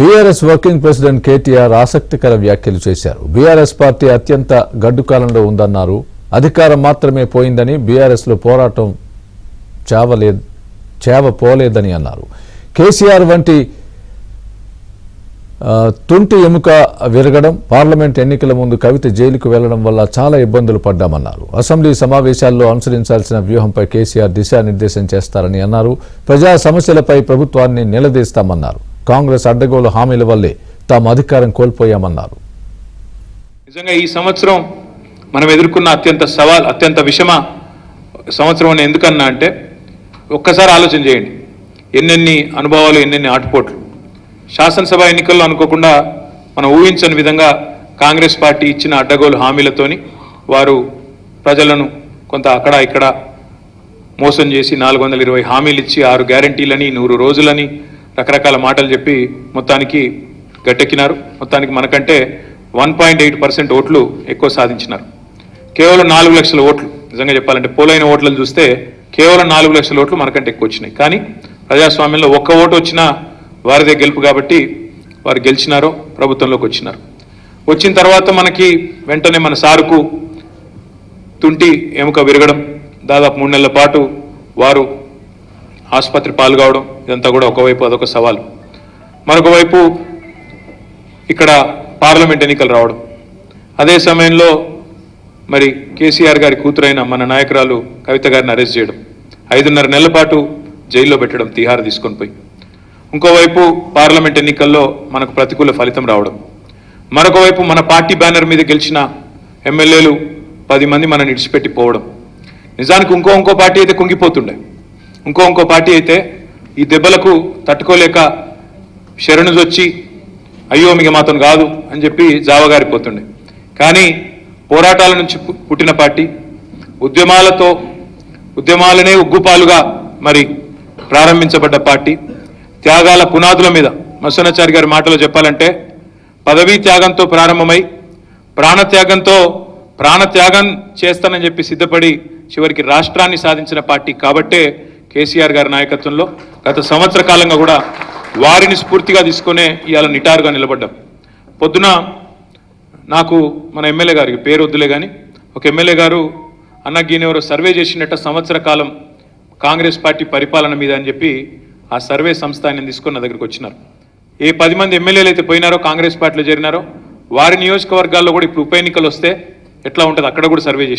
BRS working president KTR ఆసక్తికర వ్యాఖ్యలు చేశారు. బీఆర్ఎస్ పార్టీ అత్యంత గడ్డు కాలంలో ఉందన్నారు. అధికారం మాత్రమే పోయిందని, బీఆర్ఎస్ లో పోరాటం పోలేదని అన్నారు. కేసీఆర్ వంటి తుంటి ఎముక విరగడం, పార్లమెంట్ ఎన్నికల ముందు కవిత జైలుకు వెళ్లడం వల్ల చాలా ఇబ్బందులు పడ్డామన్నారు. అసెంబ్లీ సమావేశాల్లో అనుసరించాల్సిన వ్యూహంపై కేసీఆర్ దిశానిర్దేశం చేస్తారని అన్నారు. ప్రజా సమస్యలపై ప్రభుత్వాన్ని నిలదీస్తామన్నారు. కాంగ్రెస్ అడ్డగోలు హామీల వల్లే తాము అధికారం కోల్పోయామన్నారు. నిజంగా ఈ సంవత్సరం మనం ఎదుర్కొన్న అత్యంత విషమ సంవత్సరం అని ఎందుకన్నా అంటే, ఒక్కసారి ఆలోచన చేయండి. ఎన్నెన్ని అనుభవాలు, ఎన్నెన్ని ఆటుపోట్లు. శాసనసభ ఎన్నికల్లో అనుకోకుండా మనం ఊహించని విధంగా కాంగ్రెస్ పార్టీ ఇచ్చిన అడ్డగోలు హామీలతోని వారు ప్రజలను కొంత అక్కడ ఇక్కడ మోసం చేసి 420 హామీలు ఇచ్చి 6 గ్యారంటీలని 100 రోజులని రకరకాల మాటలు చెప్పి మొత్తానికి గట్టెక్కినారు. మొత్తానికి మనకంటే 1.8% ఓట్లు ఎక్కువ సాధించినారు. కేవలం 4 లక్షల ఓట్లు, నిజంగా చెప్పాలంటే పోలైన ఓట్లను చూస్తే కేవలం 4 లక్షల ఓట్లు మనకంటే ఎక్కువ వచ్చినాయి. కానీ ప్రజాస్వామ్యంలో ఒక్క ఓటు వచ్చినా వారిదే గెలుపు కాబట్టి వారు గెలిచినారో ప్రభుత్వంలోకి వచ్చినారు. వచ్చిన తర్వాత మనకి వెంటనే మన సారుకు తుంటి ఎముక విరగడం, దాదాపు 3 నెలల పాటు వారు ఆసుపత్రి పాల్గొవడం, ఇదంతా కూడా ఒకవైపు అదొక సవాలు. మరొక వైపు ఇక్కడ పార్లమెంట్ ఎన్నికలు రావడం, అదే సమయంలో మరి కేసీఆర్ గారి కూతురైన మన నాయకురాలు కవిత గారిని అరెస్ట్ చేయడం, 5.5 నెలల పాటు జైల్లో పెట్టడం, తిహార్ తీసుకొని పోయి. ఇంకోవైపు పార్లమెంట్ ఎన్నికల్లో మనకు ప్రతికూల ఫలితం రావడం, మరొక వైపు మన పార్టీ బ్యానర్ మీద గెలిచిన ఎమ్మెల్యేలు 10 మంది మనని ఇడిచిపెట్టి పోవడం. నిజానికి ఇంకో పార్టీ అయితే కుంగిపోతుండే, ఇంకో పార్టీ అయితే ఈ దెబ్బలకు తట్టుకోలేక శరణుజొచ్చి అయ్యో మీకు మాత్రం కాదు అని చెప్పి జావగారిపోతుండే. కానీ పోరాటాల నుంచి పుట్టిన పార్టీ, ఉద్యమాలనే ఉగ్గుపాలుగా మరి ప్రారంభించబడ్డ పార్టీ, త్యాగాల పునాదుల మీద, మత్స్యనాచారి గారి మాటలో చెప్పాలంటే పదవీ త్యాగంతో ప్రారంభమై ప్రాణత్యాగం చేస్తానని చెప్పి సిద్ధపడి చివరికి రాష్ట్రాన్ని సాధించిన పార్టీ కాబట్టే కేసీఆర్ గారి నాయకత్వంలో గత సంవత్సర కాలంగా కూడా వారిని స్ఫూర్తిగా తీసుకునే ఇవాళ నిటారుగా నిలబడ్డాం. పొద్దున నాకు మన ఎమ్మెల్యే గారికి పేరు వద్దులే కానీ ఒక ఎమ్మెల్యే గారు అన్నగీనెవరో సర్వే చేసినట్ట సంవత్సర కాలం కాంగ్రెస్ పార్టీ పరిపాలన మీద అని చెప్పి ఆ సర్వే సంస్థ ఆయన తీసుకొని నా దగ్గరికి వచ్చినారు. ఏ 10 మంది ఎమ్మెల్యేలు అయితే పోయినారో కాంగ్రెస్ పార్టీలో చేరినారో వారి నియోజకవర్గాల్లో కూడా ఇప్పుడు ఉప ఎన్నికలు వస్తే ఎట్లా ఉంటుంది అక్కడ కూడా సర్వే చేసి